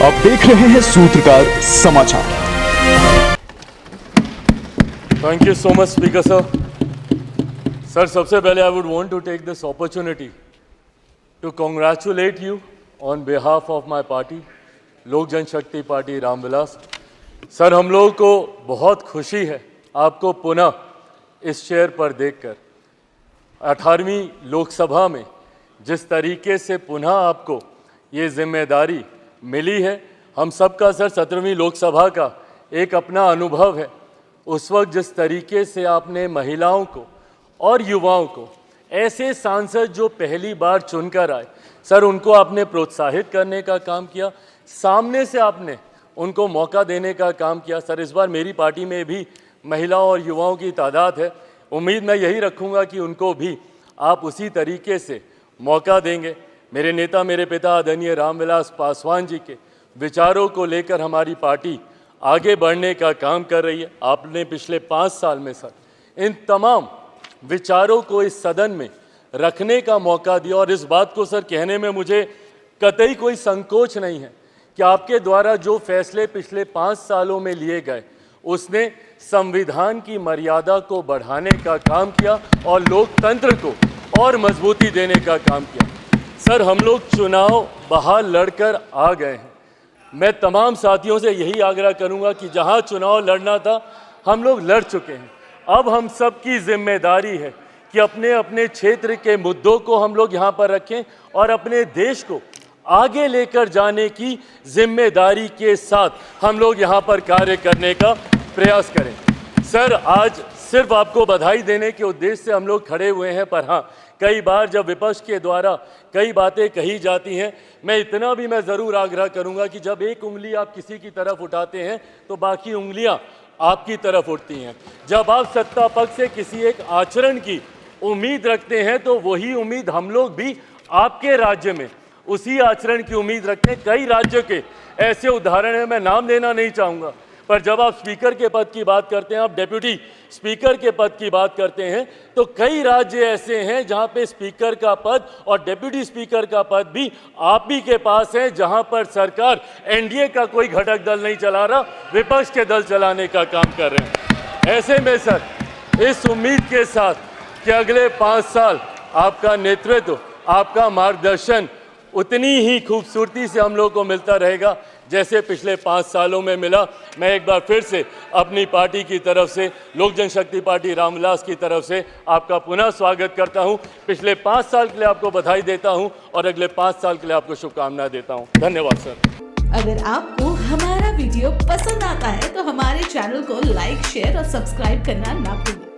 आप देख रहे हैं सूत्रकार समाचार। Thank you so much, Speaker sir. Sir, सबसे पहले I would want to take this opportunity to congratulate you on behalf of my party, लोक जनशक्ति पार्टी रामविलास। सर, हम लोगों को बहुत खुशी है आपको पुनः इस चेयर पर देखकर। 18वीं लोकसभा में जिस तरीके से पुनः आपको ये जिम्मेदारी मिली है, हम सबका सर 17वीं लोकसभा का एक अपना अनुभव है। उस वक्त जिस तरीके से आपने महिलाओं को और युवाओं को, ऐसे सांसद जो पहली बार चुनकर आए, सर उनको आपने प्रोत्साहित करने का काम किया, सामने से आपने उनको मौका देने का काम किया। सर, इस बार मेरी पार्टी में भी महिलाओं और युवाओं की तादाद है। उम्मीद मैं यही रखूँगा कि उनको भी आप उसी तरीके से मौका देंगे। मेरे नेता, मेरे पिता आदरणीय रामविलास पासवान जी के विचारों को लेकर हमारी पार्टी आगे बढ़ने का काम कर रही है। आपने पिछले 5 साल में सर इन तमाम विचारों को इस सदन में रखने का मौका दिया और इस बात को सर कहने में मुझे कतई कोई संकोच नहीं है कि आपके द्वारा जो फैसले पिछले 5 सालों में लिए गए, उसने संविधान की मर्यादा को बढ़ाने का काम किया और लोकतंत्र को और मजबूती देने का काम किया। सर, हम लोग चुनाव बाहर लड़कर आ गए हैं। मैं तमाम साथियों से यही आग्रह करूंगा कि जहां चुनाव लड़ना था, हम लोग लड़ चुके हैं। अब हम सब की जिम्मेदारी है कि अपने अपने क्षेत्र के मुद्दों को हम लोग यहाँ पर रखें और अपने देश को आगे लेकर जाने की जिम्मेदारी के साथ हम लोग यहाँ पर कार्य करने का प्रयास करें। सर, आज सिर्फ आपको बधाई देने के उद्देश्य से हम लोग खड़े हुए हैं, पर हाँ, कई बार जब विपक्ष के द्वारा कई बातें कही जाती हैं, मैं इतना भी मैं ज़रूर आग्रह करूंगा कि जब एक उंगली आप किसी की तरफ उठाते हैं तो बाकी उंगलियां आपकी तरफ उठती हैं। जब आप सत्ता पक्ष से किसी एक आचरण की उम्मीद रखते हैं तो वही उम्मीद हम लोग भी आपके राज्य में उसी आचरण की उम्मीद रखते हैं। कई राज्यों के ऐसे उदाहरण हैं, मैं नाम लेना नहीं चाहूँगा, पर जब आप स्पीकर के पद की बात करते हैं, आप डेप्यूटी स्पीकर के पद की बात करते हैं, तो कई राज्य ऐसे हैं जहां पे स्पीकर का पद और डेप्यूटी स्पीकर का पद भी आप ही के पास है, जहां पर सरकार एनडीए का कोई घटक दल नहीं चला रहा, विपक्ष के दल चलाने का काम कर रहे हैं। ऐसे में सर, इस उम्मीद के साथ कि अगले 5 साल आपका नेतृत्व, आपका मार्गदर्शन उतनी ही खूबसूरती से हम लोगों को मिलता रहेगा जैसे पिछले 5 सालों में मिला। मैं एक बार फिर से अपनी पार्टी की तरफ से, लोक जनशक्ति पार्टी रामविलास की तरफ से आपका पुनः स्वागत करता हूं। पिछले 5 साल के लिए आपको बधाई देता हूं और अगले 5 साल के लिए आपको शुभकामनाएं देता हूं। धन्यवाद सर। अगर आपको हमारा वीडियो पसंद आता है तो हमारे चैनल को लाइक, शेयर और सब्सक्राइब करना ना भूलें।